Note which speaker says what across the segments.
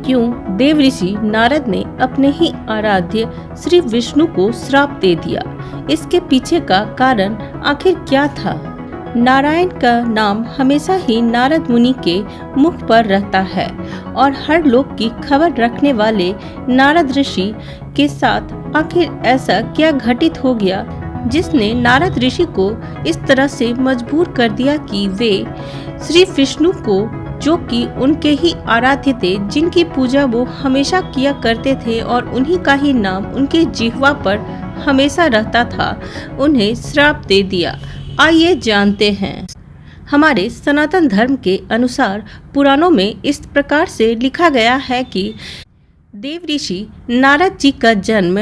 Speaker 1: क्यों देवऋषि नारद ने अपने ही आराध्य श्री विष्णु को श्राप दे दिया। इसके पीछे का कारण आखिर क्या था? नारायण का नाम हमेशा ही नारद मुनि के मुख पर रहता है और हर लोक की खबर रखने वाले नारद ऋषि के साथ आखिर ऐसा क्या घटित हो गया जिसने नारद ऋषि को इस तरह से मजबूर कर दिया कि वे श्री विष्णु को, जो कि उनके ही आराध्य थे, जिनकी पूजा वो हमेशा किया करते थे और उन्हीं का ही नाम उनके जिह्वा पर हमेशा रहता था, उन्हें श्राप दे दिया। आइए जानते हैं। हमारे सनातन धर्म के अनुसार पुराणों में इस प्रकार से लिखा गया है कि देवऋषि नारद जी का जन्म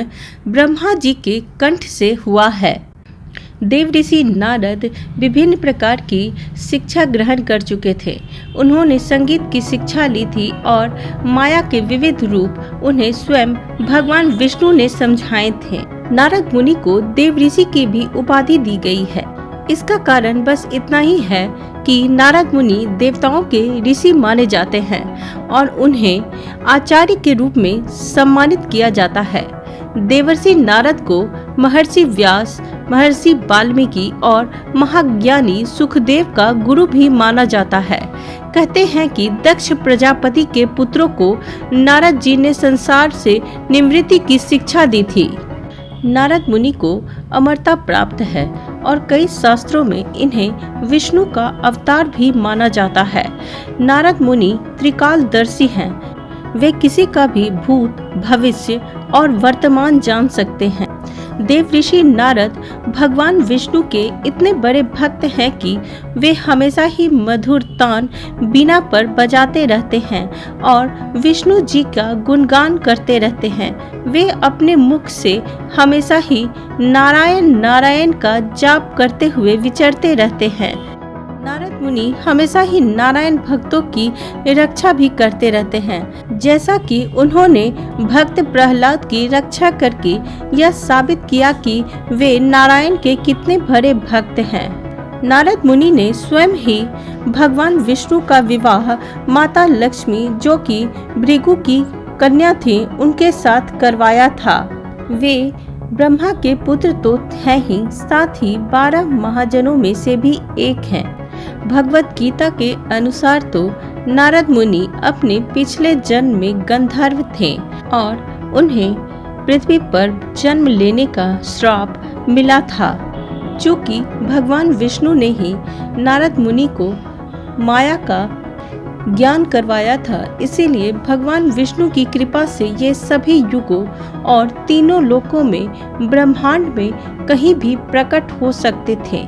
Speaker 1: ब्रह्मा जी के कंठ से हुआ है। देवऋषि नारद विभिन्न प्रकार की शिक्षा ग्रहण कर चुके थे। उन्होंने संगीत की शिक्षा ली थी और माया के विविध रूप उन्हें स्वयं भगवान विष्णु ने समझाए थे। नारद मुनि को देवऋषि की भी उपाधि दी गई है। इसका कारण बस इतना ही है कि नारद मुनि देवताओं के ऋषि माने जाते हैं और उन्हें आचार्य के रूप में सम्मानित किया जाता है। देवर्षि नारद को महर्षि व्यास, महर्षि वाल्मीकि और महाज्ञानी सुखदेव का गुरु भी माना जाता है। कहते हैं कि दक्ष प्रजापति के पुत्रों को नारद जी ने संसार से निवृत्ति की शिक्षा दी थी। नारद मुनि को अमरता प्राप्त है और कई शास्त्रों में इन्हें विष्णु का अवतार भी माना जाता है। नारद मुनि त्रिकालदर्शी हैं। वे किसी का भी भूत, भविष्य और वर्तमान जान सकते हैं। देवऋषि नारद भगवान विष्णु के इतने बड़े भक्त हैं कि वे हमेशा ही मधुर तान बीना पर बजाते रहते हैं और विष्णु जी का गुणगान करते रहते हैं। वे अपने मुख से हमेशा ही नारायण नारायण का जाप करते हुए विचरते रहते हैं। नारद मुनि हमेशा ही नारायण भक्तों की रक्षा भी करते रहते हैं, जैसा कि उन्होंने भक्त प्रहलाद की रक्षा करके यह साबित किया कि वे नारायण के कितने बड़े भक्त हैं। नारद मुनि ने स्वयं ही भगवान विष्णु का विवाह माता लक्ष्मी, जो कि भृगु की कन्या थी, उनके साथ करवाया था। वे ब्रह्मा के पुत्र तो हैं ही, साथ ही 12 महाजनों में से भी एक हैं। भगवत गीता के अनुसार तो नारद मुनि अपने पिछले जन्म में गंधर्व थे और उन्हें पृथ्वी पर जन्म लेने का श्राप मिला था। चूँकि भगवान विष्णु ने ही नारद मुनि को माया का ज्ञान करवाया था, इसीलिए भगवान विष्णु की कृपा से ये सभी युगों और तीनों लोकों में, ब्रह्मांड में कहीं भी प्रकट हो सकते थे।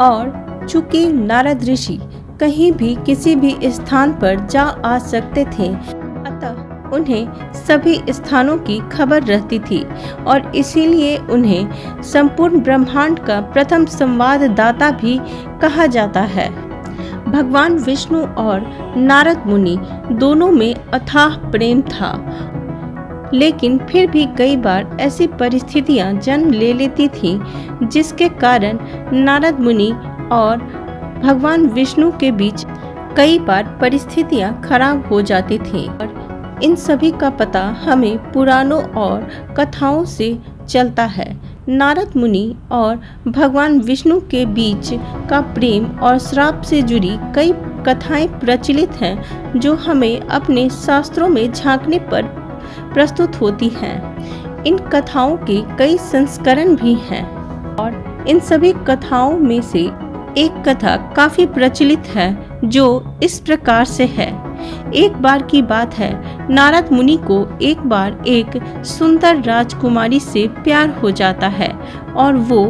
Speaker 1: और चूँकि नारद ऋषि कहीं भी किसी भी स्थान पर जा आ सकते थे, अतः उन्हें सभी स्थानों की खबर रहती थी और इसीलिए उन्हें संपूर्ण ब्रह्मांड का प्रथम संवाददाता भी कहा जाता है। भगवान विष्णु और नारद मुनि दोनों में अथाह प्रेम था, लेकिन फिर भी कई बार ऐसी परिस्थितियां जन्म ले लेती थीं जिसके कारण नारद मुनि और भगवान विष्णु के बीच कई बार परिस्थितियां खराब हो जाती थीं और इन सभी का पता हमें पुराणों और कथाओं से चलता है। नारद मुनि और भगवान विष्णु के बीच का प्रेम और श्राप से जुड़ी कई कथाएं प्रचलित हैं, जो हमें अपने शास्त्रों में झांकने पर प्रस्तुत होती हैं। इन कथाओं के कई संस्करण भी हैं और इन सभी कथाओं में से एक कथा काफी प्रचलित है, जो इस प्रकार से है। एक बार की बात है, नारद मुनि को एक बार एक सुंदर राजकुमारी से प्यार हो जाता है और वो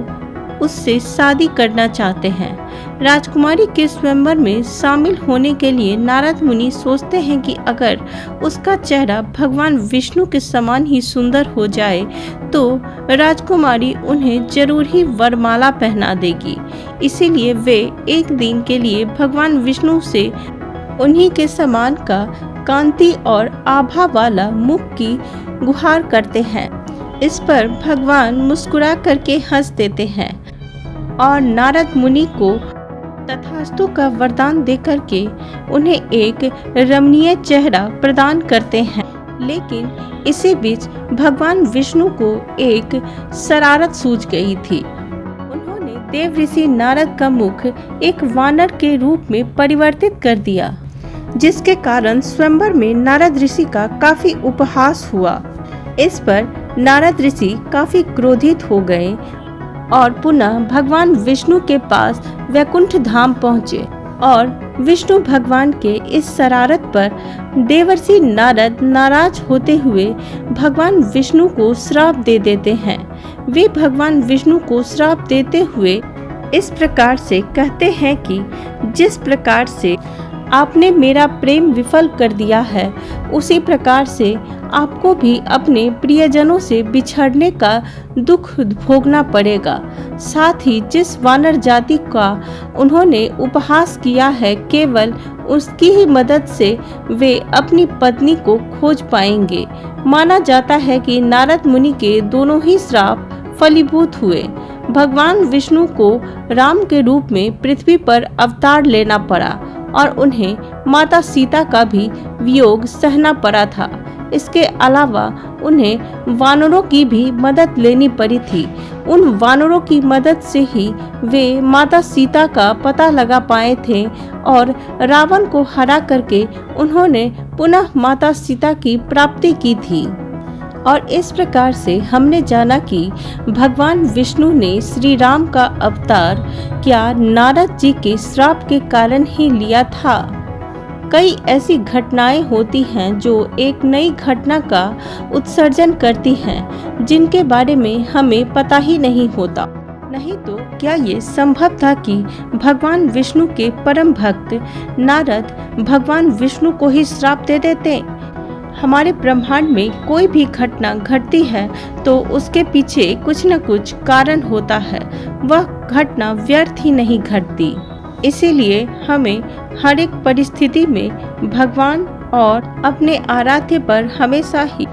Speaker 1: उससे शादी करना चाहते हैं। राजकुमारी के स्वयंवर में शामिल होने के लिए नारद मुनि सोचते हैं कि अगर उसका चेहरा भगवान विष्णु के समान ही सुंदर हो जाए तो राजकुमारी उन्हें जरूर ही वरमाला पहना देगी। इसीलिए वे एक दिन के लिए भगवान विष्णु से उन्हीं के समान का कांति और आभा वाला मुख की गुहार करते हैं। इस पर भगवान मुस्कुरा करके हंस देते हैं और नारद मुनि को तथास्तु का वरदान देकर के उन्हें एक रमणीय चेहरा प्रदान करते हैं। लेकिन इसी बीच भगवान विष्णु को एक शरारत सूझ गई थी। उन्होंने देव ऋषि नारद का मुख एक वानर के रूप में परिवर्तित कर दिया, जिसके कारण स्वयंवर में नारद ऋषि का काफी उपहास हुआ। इस पर नारद ऋषि काफी क्रोधित हो गए और पुनः भगवान विष्णु के पास वैकुंठ धाम पहुँचे और विष्णु भगवान के इस शरारत पर देवर्षि नारद नाराज होते हुए भगवान विष्णु को श्राप दे देते हैं। वे भगवान विष्णु को श्राप देते हुए इस प्रकार से कहते हैं कि जिस प्रकार से आपने मेरा प्रेम विफल कर दिया है, उसी प्रकार से आपको भी अपने प्रियजनों से बिछड़ने का दुख भोगना पड़ेगा। साथ ही जिस वानर जाति का उन्होंने उपहास किया है, केवल उसकी ही मदद से वे अपनी पत्नी को खोज पाएंगे। माना जाता है कि नारद मुनि के दोनों ही श्राप फलीभूत हुए। भगवान विष्णु को राम के रूप में पृथ्वी पर अवतार लेना पड़ा और उन्हें माता सीता का भी वियोग सहना पड़ा था। इसके अलावा उन्हें वानरों की भी मदद लेनी पड़ी थी। उन वानरों की मदद से ही वे माता सीता का पता लगा पाए थे और रावण को हरा करके उन्होंने पुनः माता सीता की प्राप्ति की थी। और इस प्रकार से हमने जाना कि भगवान विष्णु ने श्री राम का अवतार क्या नारद जी के श्राप के कारण ही लिया था। कई ऐसी घटनाएं होती हैं जो एक नई घटना का उत्सर्जन करती हैं, जिनके बारे में हमें पता ही नहीं होता। नहीं तो क्या ये संभव था कि भगवान विष्णु के परम भक्त नारद भगवान विष्णु को ही श्राप दे देते। हमारे ब्रह्मांड में कोई भी घटना घटती है तो उसके पीछे कुछ न कुछ कारण होता है, वह घटना व्यर्थ ही नहीं घटती। इसीलिए हमें हर एक परिस्थिति में भगवान और अपने आराध्य पर हमेशा ही